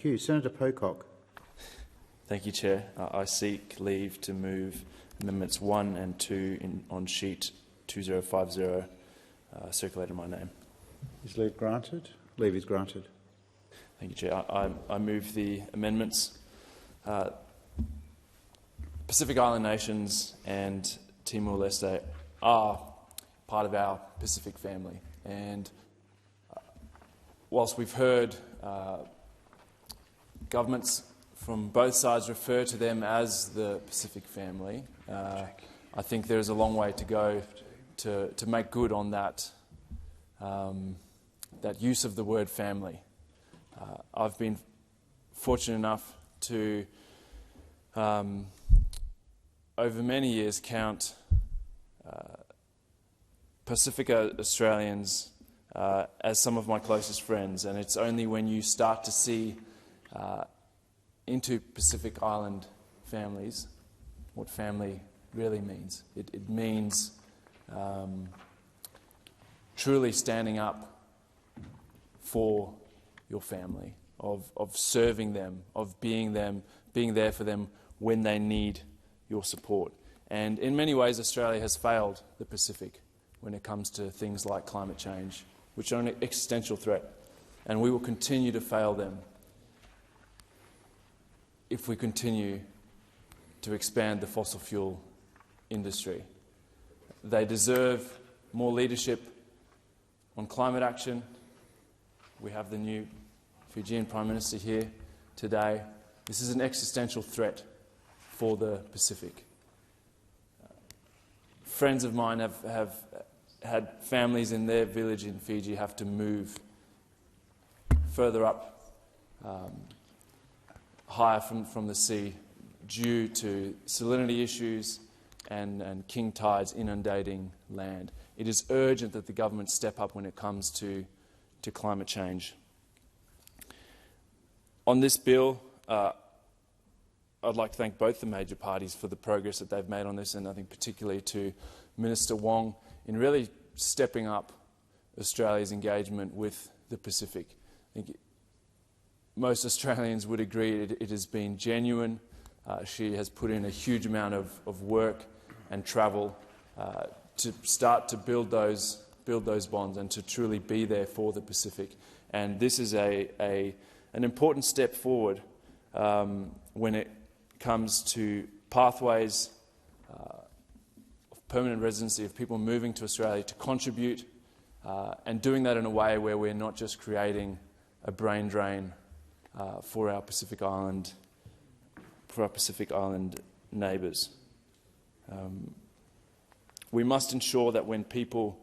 Thank you. Senator Pocock. Thank you, Chair. I seek leave to move Amendments 1 and 2 on sheet 2050, circulated in my name. Is leave granted? Leave is granted. Thank you, Chair. I move the amendments. Pacific Island nations and Timor-Leste are part of our Pacific family, and whilst we've heard governments from both sides refer to them as the Pacific family, I think there is a long way to go to make good on that that use of the word family. I've been fortunate enough to, over many years, count Pacifica Australians as some of my closest friends, and it's only when you start to see into Pacific Island families what family really means. It means truly standing up for your family, of serving them, of being there for them when they need your support. And in many ways, Australia has failed the Pacific when it comes to things like climate change, which are an existential threat. And we will continue to fail them if we continue to expand the fossil fuel industry. They deserve more leadership on climate action. We have the new Fijian Prime Minister here today. This is an existential threat for the Pacific. Friends of mine have had families in their village in Fiji have to move further up, higher from the sea, due to salinity issues and king tides inundating land. It is urgent that the government step up when it comes to climate change. On this bill, I'd like to thank both the major parties for the progress that they've made on this, and I think particularly to Minister Wong in really stepping up Australia's engagement with the Pacific. I think most Australians would agree it has been genuine. She has put in a huge amount of work and travel to start to build those bonds and to truly be there for the Pacific. And this is an important step forward when it comes to pathways of permanent residency, of people moving to Australia to contribute, and doing that in a way where we're not just creating a brain drain for our Pacific Island neighbours. We must ensure that when people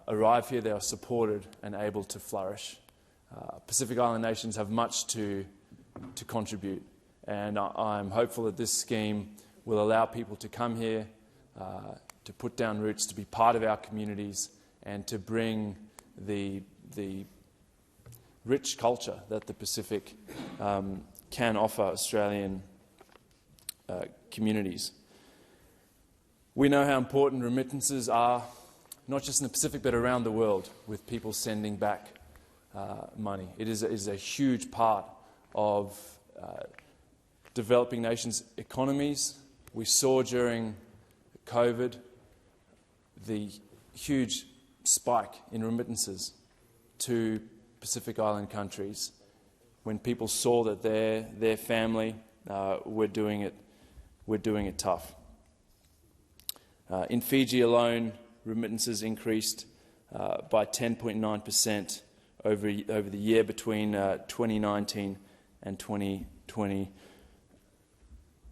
arrive here, they are supported and able to flourish. Pacific Island nations have much to contribute, and I'm hopeful that this scheme will allow people to come here, to put down roots, to be part of our communities, and to bring the rich culture that the Pacific can offer Australian communities. We know how important remittances are, not just in the Pacific but around the world, with people sending back money. It is a huge part of developing nations' economies. We saw during COVID the huge spike in remittances to Pacific Island countries when people saw that their family were doing it tough. In Fiji alone, remittances increased by 10.9% over the year between 2019 and 2020.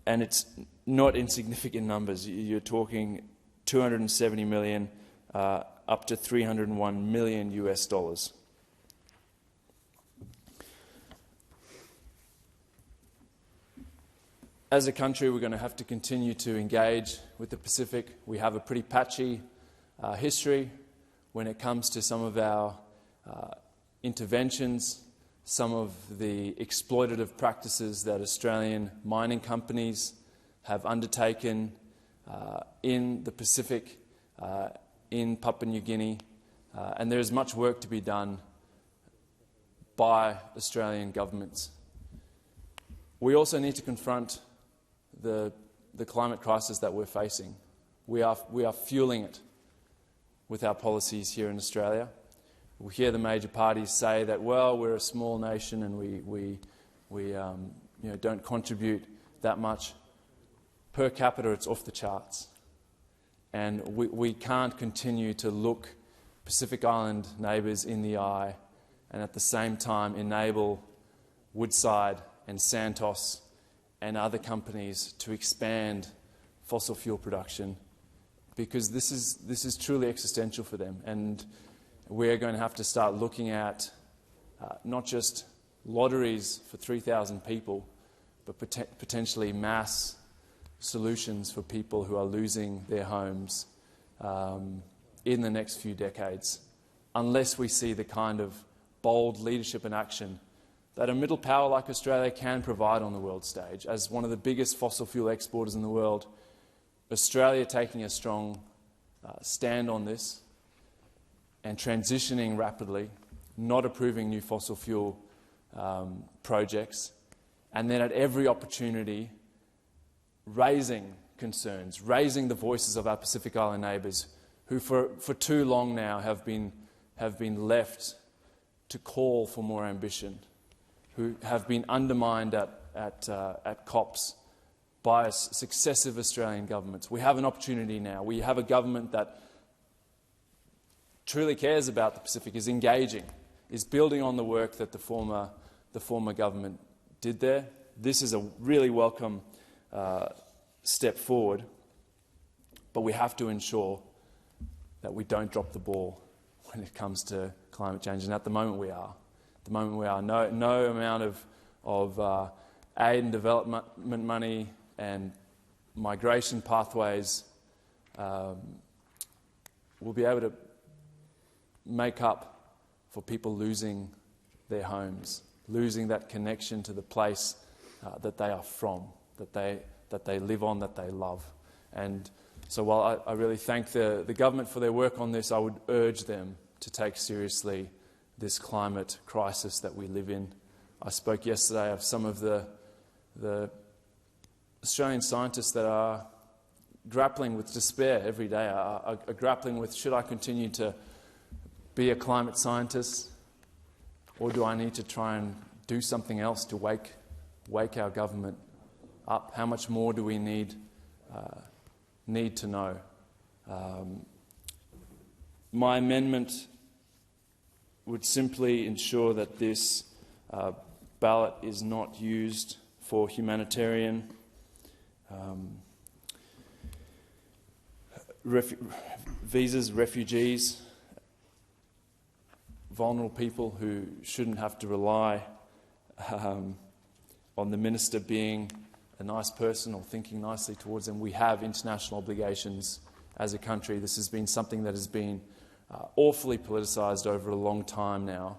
And it's not insignificant numbers. You're talking 270 million up to $301 million US. As a country, we're going to have to continue to engage with the Pacific. We have a pretty patchy history when it comes to some of our interventions, some of the exploitative practices that Australian mining companies have undertaken in the Pacific, in Papua New Guinea, and there is much work to be done by Australian governments We also need to confront the climate crisis that we're facing. We are fueling it with our policies here in Australia. We hear the major parties say that, well, we're a small nation and we don't contribute that much. Per capita, it's off the charts. And we can't continue to look Pacific Island neighbours in the eye and at the same time enable Woodside and Santos and other companies to expand fossil fuel production, because this is truly existential for them. And we're going to have to start looking at not just lotteries for 3,000 people, but potentially mass solutions for people who are losing their homes in the next few decades, unless we see the kind of bold leadership and action that a middle power like Australia can provide on the world stage. As one of the biggest fossil fuel exporters in the world, Australia taking a strong stand on this and transitioning rapidly, not approving new fossil fuel projects, and then at every opportunity raising concerns, raising the voices of our Pacific Island neighbours who for too long now have been left to call for more ambition, who have been undermined at COPs by successive Australian governments. We have an opportunity now. We have a government that truly cares about the Pacific, is engaging, is building on the work that the former government did there. This is a really welcome step forward, but we have to ensure that we don't drop the ball when it comes to climate change. And at the moment we are. No amount of aid and development money and migration pathways will be able to make up for people losing their homes, losing that connection to the place that they are from, that they live on, that they love. And so while I really thank the government for their work on this, I would urge them to take seriously this climate crisis that we live in. I spoke yesterday of some of the Australian scientists that are grappling with despair every day, are grappling with, should I continue to be a climate scientist, or do I need to try and do something else to wake our government up? How much more do we need to know? My amendment would simply ensure that this ballot is not used for humanitarian visas, refugees, vulnerable people who shouldn't have to rely on the minister being a nice person or thinking nicely towards them. We have international obligations as a country. This has been something that has been awfully politicised over a long time now,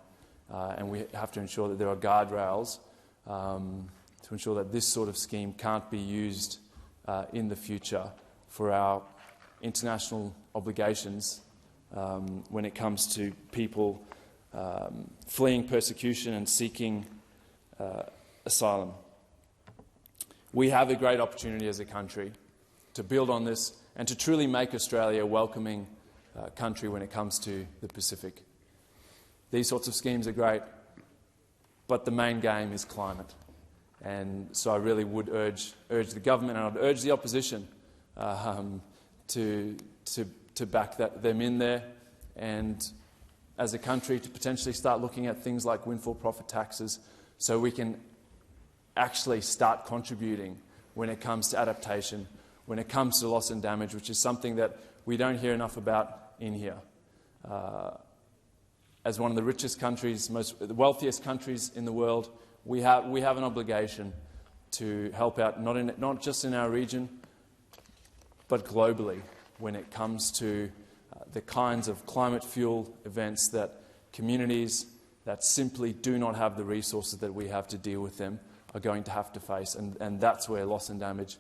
and we have to ensure that there are guardrails to ensure that this sort of scheme can't be used in the future for our international obligations when it comes to people fleeing persecution and seeking asylum. We have a great opportunity as a country to build on this and to truly make Australia a welcoming country when it comes to the Pacific. These sorts of schemes are great, but the main game is climate. And so I really would urge the government, and I'd urge the opposition to back them in there, and as a country to potentially start looking at things like windfall profit taxes so we can actually start contributing when it comes to adaptation, when it comes to loss and damage, which is something that we don't hear enough about in here. As one of the richest countries, the wealthiest countries in the world, we have an obligation to help out not just in our region, but globally when it comes to the kinds of climate fuel events that communities that simply do not have the resources that we have to deal with them are going to have to face. And that's where loss and damage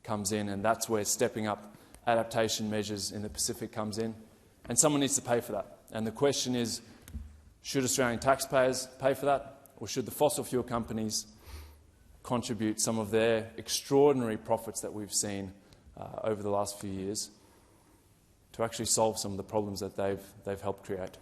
comes in, and that's where stepping up adaptation measures in the Pacific comes in. And someone needs to pay for that. And the question is, should Australian taxpayers pay for that, or should the fossil fuel companies contribute some of their extraordinary profits that we've seen over the last few years to actually solve some of the problems that they've helped create.